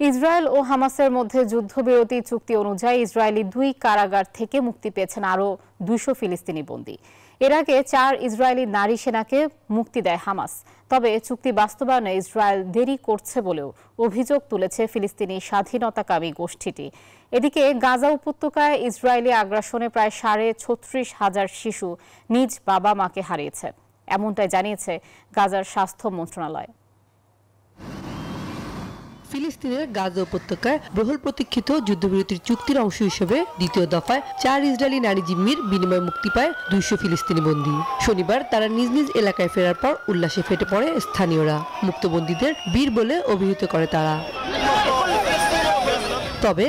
Israel ও হামাসের মধ্যে যুদ্ধবিরতি চুক্তি অনুযায়ী ইসরায়েলি 2 কারাগার থেকে মুক্তি পেয়েছেন আরও 200 ফিলিস্তিনি বন্দী। এর আগে 4 ইসরায়েলি নারী সেনাকে মুক্তি দেয় হামাস। তবে চুক্তি বাস্তবায়নে ইসরায়েল দেরি করছে বলেও অভিযোগ তুলেছে ফিলিস্তিনি স্বাধীনতাকামী গোষ্ঠীটি। এদিকে গাজা উপত্যকায় ইসরায়েলি আগ্রাসনে প্রায় 36,500 শিশু নিজ বাবা মাকে হারিয়েছে, এমনটাই জানিয়েছে গাজার স্বাস্থ্য মন্ত্রণালয়। ফিলিস্তিনের গাজা উপত্যকায় বহুল প্রতীক্ষিত যুদ্ধবিরতির চুক্তির অংশ হিসেবে দ্বিতীয় দফায় 4 ইসরায়েলি নারী জিম্মির বিনিময়ে মুক্তি পায় 200 ফিলিস্তিনি বন্দী। শনিবার তারা নিজ নিজ এলাকায় ফেরার পর উল্লাসে ফেটে পড়ে স্থানীয়রা। মুক্তবন্দীদের বীর বলে অভিহিত করে তারা। তবে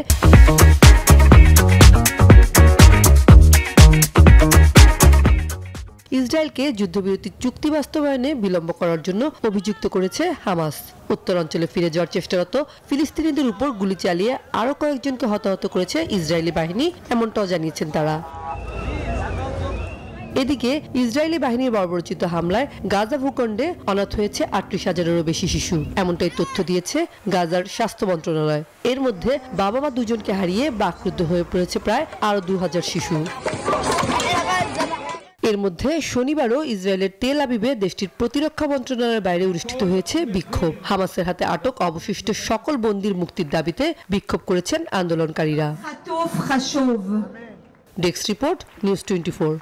ইসরায়েলকে যুদ্ধবিরতির চুক্তি বাস্তবায়নে বিলম্ব করার জন্য অভিযুক্ত করেছে হামাস। উত্তর অঞ্চলে ফিরে যাওয়ার চেষ্টারত ফিলিস্তিনিদের উপর গুলি চালিয়ে আরও কয়েকজনকে হতাহত করেছে ইসরায়েলি বাহিনী, এমনটাও জানিয়েছেন তারা। এদিকে ইসরায়েলি বাহিনীর বর্বরোচিত হামলায় গাজা ভূখণ্ডে অনাথ হয়েছে 38,000-এরও বেশি শিশু, এমনটাই তথ্য দিয়েছে গাজার স্বাস্থ্য মন্ত্রণালয়। এর মধ্যে বাবা মা দুজনকে হারিয়ে বাকরুদ্ধ হয়ে পড়েছে প্রায় আরও 2000 শিশু। এর মধ্যে শনিবারও ইসরায়েলের তেল আবিবে দেশটির প্রতিরক্ষা মন্ত্রণালয়ের বাইরে অনুষ্ঠিত হয়েছে বিক্ষোভ। হামাসের হাতে আটক অবশিষ্ট সকল বন্দীর মুক্তির দাবিতে বিক্ষোভ করেছেন আন্দোলনকারীরা। Desk report, news 24।